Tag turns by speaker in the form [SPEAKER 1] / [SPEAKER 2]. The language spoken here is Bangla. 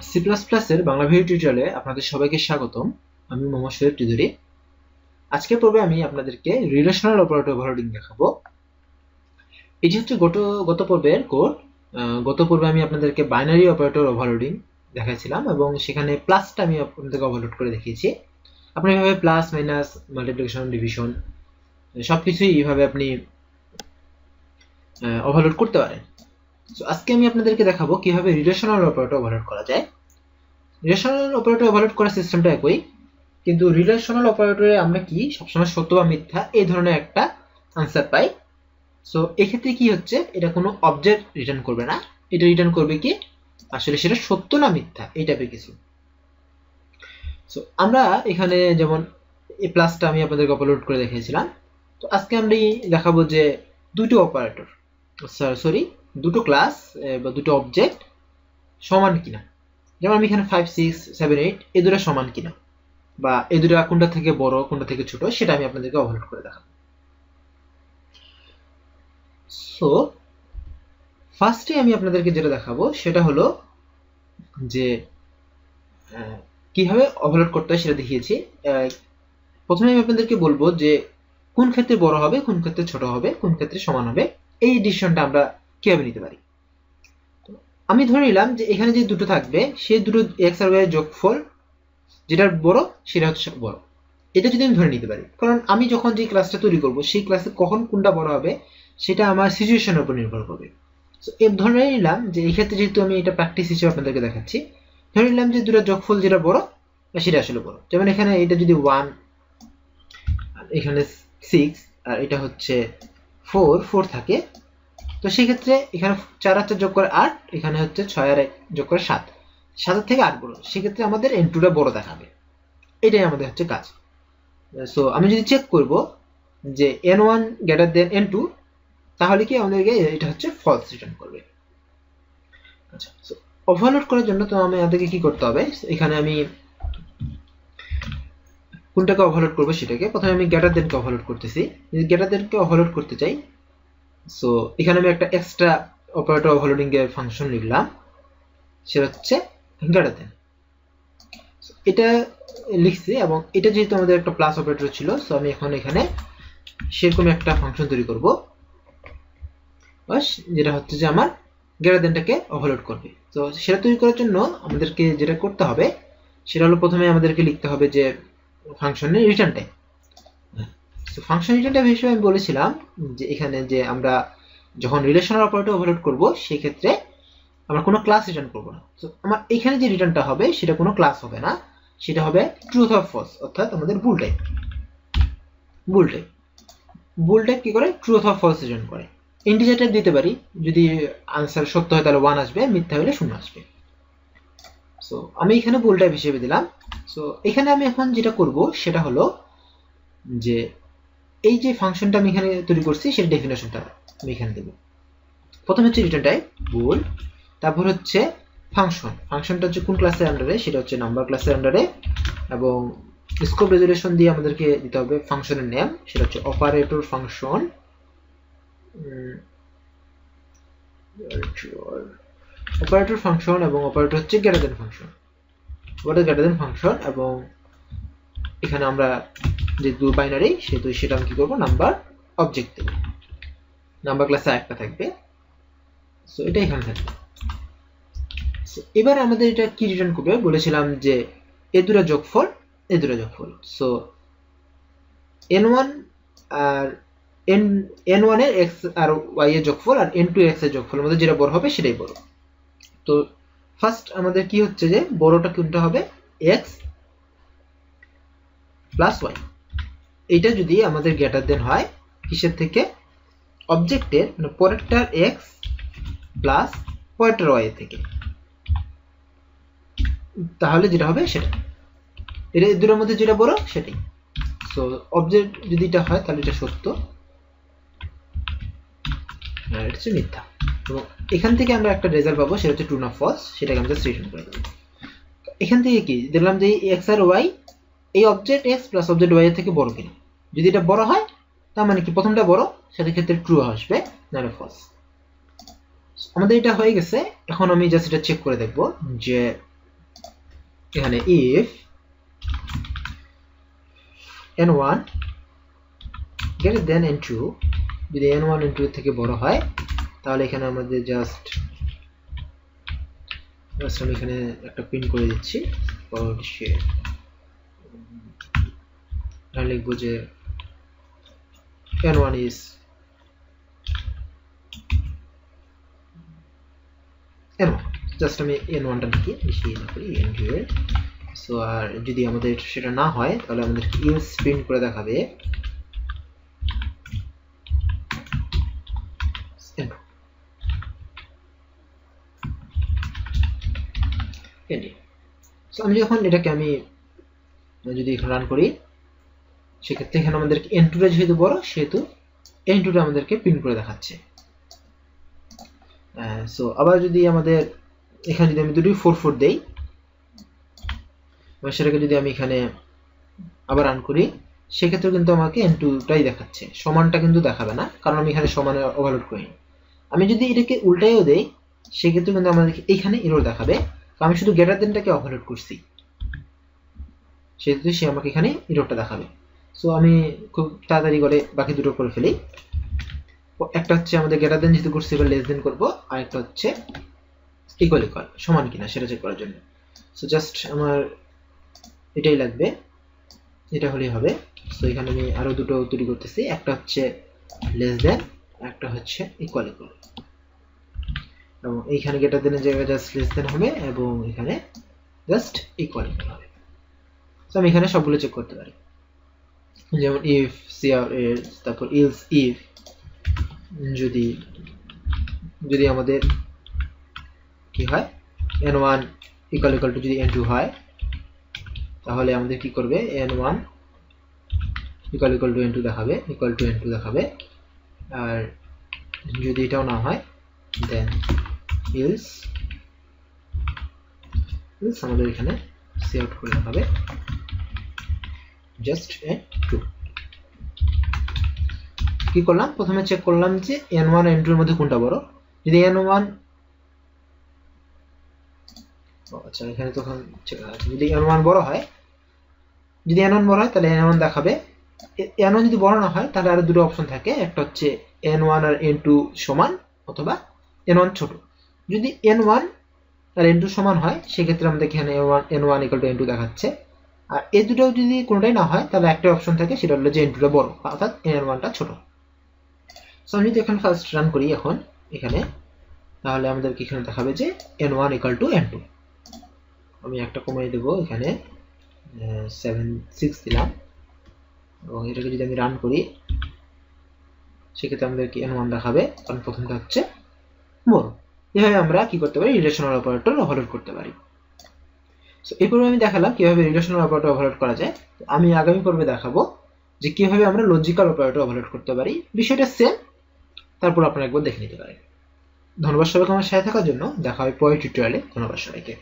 [SPEAKER 1] সি প্লাস প্লাসের বাংলা ভিডিও টিউটোরিয়ালে আপনাদের সবাইকে স্বাগতম। আমি মোহাম্মদ শরীফ চৌধুরী। আজকের পর্বে আমি আপনাদেরকে রিলেশনাল অপারেটর ওভারলোডিং দেখাবো। এটি হচ্ছে গত পর্বের কোড। গত পর্বে আমি আপনাদেরকে বাইনারি অপারেটর ওভারলোডিং দেখাইছিলাম এবং সেখানে প্লাসটা আমি আপনাদেরকে ওভারলোড করে দেখিয়েছি। আপনি এভাবে প্লাস, মাইনাস, মাল্টিপ্লিকেশন, ডিভিশন সবকিছুই এইভাবে আপনি ওভারলোড করতে পারেন। তো আজকে আমি আপনাদেরকে দেখাবো কিভাবে রিলেশনাল অপারেটর ওভারলোড করা যায়। রিলেশনাল অপারেটর ওভারলোড করার সিস্টেমটা একই, কিন্তু রিলেশনাল অপারেটরে আমরা কি সবসময় সত্য বা মিথ্যা এই ধরনের একটা আনসার পাই। সো এক্ষেত্রে কি হচ্ছে, এটা কোনো অবজেক্ট রিটার্ন করবে না, এটা রিটার্ন করবে কি আসলে সেটা সত্য না মিথ্যা এই টাইপের কিছু। সো আমরা এখানে যেমন এই প্লাসটা আমি আপনাদেরকে আপলোড করে দেখিয়েছিলাম। তো আজকে আমরা দেখাবো যে দুটো অপারেটর দুটো ক্লাস বা দুটো অবজেক্ট সমান কিনা। যেমন আমি এখানে 5, 6, 7, 8 এই দুটো সমান কিনা, বা এই দুটো কোনটা থেকে বড় কোনটা থেকে ছোট সেটা আমি আপনাদেরকে ওভারলোড করে দেখাবো। সো ফার্স্টে আমি আপনাদেরকে যেটা দেখাবো সেটা হলো যে কিভাবে ওভারলোড করতে হয় সেটা দেখিয়েছি। প্রথমে আমি আপনাদেরকে বলবো যে কোন ক্ষেত্রে বড় হবে, কোন ক্ষেত্রে ছোট হবে, কোন ক্ষেত্রে সমান হবে, এই ডিসিশনটা আমরা কিভাবে নিতে পারি। আমি ধরে নিলাম যে এখানে যে দুটো থাকবে সেই দুটো এক্স আর ওয়াই এর যোগফল যেটা বড় সেটা হচ্ছে বড়, এটা যদি আমি ধরে নিতে পারি। কারণ আমি যখন যে ক্লাসটা তৈরি করব সেই ক্লাসে কখন কোনটা বড় হবে সেটা আমার সিচুয়েশনের উপর নির্ভর করবে। সো ধরে নিলাম যে এই ক্ষেত্রে যেহেতু আমি এটা প্র্যাকটিস হিসেবে আপনাদেরকে দেখাচ্ছি, ধরে নিলাম যে দুটো যোগফল যেটা বড় সেটা আসলে বড়। যেমন এখানে এটা যদি 1, এখানে 6 আর এটা হচ্ছে 4 থাকে, তো সেই ক্ষেত্রে এখানে 4 আর 4 যোগ করে 8, এখানে হচ্ছে 6 আর 1 যোগ করে 7, 7 থেকে 8 বড়, সেক্ষেত্রে আমাদের n2টা বড় দেখাবে। এটাই আমাদের হচ্ছে কাজ। সো আমি যদি চেক করব যে n1 গ্রেটার দেন n2, তাহলে কি আমাদেরকে এটা হচ্ছে ফলস রিটার্ন করবে। আচ্ছা, সো ওভারলোড করার জন্য তো আমাদেরকে কি করতে হবে, এখানে আমি কোনটাকে ওভারলোড করব সেটাকে প্রথমে আমি গ্রেটার দেনকে ওভারলোড করতেছি। যদি গ্রেটার দেনকে ওভারলোড করতে চাই, সো এখানে আমি একটা এক্সট্রা অপারেটর ওভারলোডিং এর ফাংশন লিখলাম, সেটা হচ্ছে গ্রেটার দেন। এটা লিখছি এবং এটা যেহেতু আমাদের একটা প্লাস অপারেটর ছিল, সো আমি এখন এখানে সেরকম একটা ফাংশন তৈরি করব যেটা হচ্ছে যে আমার গ্রেটার দেনটাকে ওভারলোড করবে। তো সেটা তৈরি করার জন্য আমাদেরকে যেটা করতে হবে সেটা হলো প্রথমে আমাদেরকে লিখতে হবে যে ফাংশনের return type. So function return type হিসেবে আমি বলেছিলাম যে এখানে যে আমরা যখন রিলেশনাল অপারেটর ওভারলোড করব সেই ক্ষেত্রে আমরা কোনো ক্লাস রিটার্ন করব না। তো আমার এখানে যে রিটার্নটা হবে সেটা কোনো ক্লাস হবে না, সেটা হবে ট্রুথ অর ফলস, অর্থাৎ আমাদের বুল টাইপ। বুল টাইপ কি করে, ট্রুথ অর ফলস রিটার্ন করে। ইন্টিজার টাইপ দিতে পারি, যদি আনসার সত্য হয় তাহলে 1 আসবে, মিথ্যা হলে 0 আসবে। সো আমি এখানে বুল টাইপ হিসেবে দিলাম। সো এখানে আমি এখন যেটা করব সেটা হলো যে এই যে ফাংশনটা আমি এখানে তৈরি করছি সেটা ডেফিনেশনটা আমি এখানে দেব। প্রথমে হচ্ছে রিটার্ন টাইপ বুল, তারপর হচ্ছে ফাংশনটা হচ্ছে কোন ক্লাসের আন্ডারে, সেটা হচ্ছে নাম্বার ক্লাসের আন্ডারে, এবং স্কোপ রেজুলেশন দিয়ে আমাদেরকে দিতে হবে ফাংশনের নেম, সেটা হচ্ছে অপারেটর ফাংশন। অপারেটর ফাংশন এবং অপারেটর হচ্ছে গ্রেটার দেন ফাংশন, এবং এখানে আমরা যেহেতু বাইনারি সেহেতু সেটা আমি কি করবো, নাম্বার অবজেক্ট দেব, নাম্বার ক্লাসে একটা থাকবে। সো এটা এখানে থাকবে। এবার আমাদের এটা কি রিটার্ন করবে বলেছিলাম যে এ দুটো যোগফল, সো n1 আর n1 এর x আর y এর যোগফল আর n2 x এর যোগফল আমাদের যেটা বড় হবে সেটাই বড়। তো ফার্স্ট আমাদের কি হচ্ছে যে বড়টা কোনটা হবে, x প্লাস y। এইটা যদি আমাদের গ্রেটার দেন হয় কিসের থেকে, অবজেক্টের মানে পরেরটার x প্লাস পরেরটার y এর থেকে, তাহলে যেটা হবে সেটা, এটা দুটোর মধ্যে যেটা বড় সেটাই। সো অবজেক্ট যদি এটা হয় তাহলে এটা সত্য আর এটা হচ্ছে মিথ্যা, এবং এখান থেকে আমরা একটা রেজাল্ট পাবো সেটা হচ্ছে ট্রু না ফলস, সেটাকে আমরা রিটার্ন করে দেবো। এখান থেকে কি দেখলাম যে x আর y, এই object x plus object y এর থেকে বড় কিনা। যদি এটা বড় হয় তার মানে কি প্রথমটা বড়, সেটার ক্ষেত্রে ট্রু আসবে, নাহলে ফলস। আমাদের এটা হয়ে গেছে। এখন আমি জাস্ট এটা চেক করে দেখব যে এখানে if n1 greater than n2, যদি n1 n2 এর থেকে বড় হয় তাহলে এখানে আমাদের জাস্ট আমি এখানে একটা প্রিন্ট করে দিচ্ছি, লিখবো যে n1 is n1, জাস্ট আমি n1 টা লিখি, বেশি না করি n2 এর। সো আর যদি আমাদের সেটা না হয় তাহলে আমাদের else প্রিন্ট করে দেখাবে সো আমি যখন এটাকে আমি যদি রান করি সেক্ষেত্রে এখানে আমাদেরকে n2 টা যেহেতু বড় সেহেতু n2 টা আমাদেরকে প্রিন্ট করে দেখাচ্ছে। সো আবার যদি আমাদের এখানে যদি আমি দুটোই 4 দেই, সেটাকে যদি আমি এখানে আবার রান করি সেক্ষেত্রে কিন্তু আমাকে n2 টাই দেখাচ্ছে, সমানটা কিন্তু দেখাবে না, কারণ আমি এখানে সমানে ওভারলোড করিনি। আমি যদি এটাকে উল্টাইও দেই সেক্ষেত্রে কিন্তু আমাদেরকে এইখানে এরর দেখাবে, আমি শুধু গ্রেটার দেনটাকে ওভারলোড করছি, সেহেতু সে আমাকে এখানে এররটা দেখাবে। সো আমি খুব তাড়াতাড়ি করে বাকি দুটো করে ফেলি। একটা হচ্ছে আমাদের গ্রেটার দেন যেহেতু করছি এবার লেস দেন করবো, আর একটা হচ্ছে ইকুয়াল ইকুয়াল সমান কিনা সেটা চেক করার জন্য। সো জাস্ট আমার এটাই লাগবে, এটা হলেই হবে। সো এখানে আমি আরো দুটো তৈরি করতেছি, একটা হচ্ছে লেস দেন, একটা হচ্ছে ইকুয়াল ইকুয়াল, এবং এইখানে গ্রেটার দেনের জায়গায় জাস্ট লেস দেন হবে এবং এখানে জাস্ট ইকুয়াল ইকুয়াল হবে। সো আমি এখানে সবগুলো চেক করতে পারি, যেমন if CRS, তারপর else if যদি আমাদের কি হয় n1 equal to যদি n2 হয় তাহলে আমাদের কি করবে n1 equal to n2 দেখাবে, equal to n2 দেখাবে, আর যদি এটাও না হয় then else আমাদের এখানে cout করে দেখাবে just n2। কি করলাম, প্রথমে চেক করলাম যে n1 n2 এর মধ্যে কোনটা বড়। যদি n1 আচ্ছা এখানে তখন যদি n1 বড় হয়, যদি n1 বড় হয় তাহলে n1 দেখাবে, n1 যদি বড় না হয় তাহলে আরো দুটো অপশন থাকে, একটা হচ্ছে n1 আর n2 সমান অথবা n1 ছোট। যদি n1 আর n2 সমান হয় সেক্ষেত্রে আমাদের এখানে n1 equal to n2 দেখাচ্ছে, আর এই দুটো যদি কোনোটাই না হয় তাহলে একটা অপশন থাকে, সেটা হলো যে n2 টা বড় অর্থাৎ n1 টা ছোট। সো আমি যদি এখন ফার্স্ট রান করি এখন এখানে, তাহলে আমাদেরকে এখানে দেখাবে যে n1 equal to n2। আমি একটা কমিয়ে দেব, এখানে 7 6 দিলাম, এবং এটাকে যদি আমি রান করি সেক্ষেত্রে আমাদেরকে n1 দেখাবে, কারণ প্রথমটা হচ্ছে বড়। এভাবে আমরা কি করতে পারি, রিলেশনাল অপারেটর ওভারলোড করতে পারি। সো এরপরে আমি দেখালাম কিভাবে রিলেশনাল অপারেটর ওভারলোড করা যায়। আমি আগামী পর্বে দেখাবো যে কিভাবে আমরা লজিক্যাল অপারেটর ওভারলোড করতে পারি। বিষয়টা সেম, তারপর আপনারা একবার দেখে নিতে পারেন। ধন্যবাদ সবাইকে আমার সাথে থাকার জন্য, দেখা হয় পরের টিউটোরিয়ালে। ধন্যবাদ সবাইকে।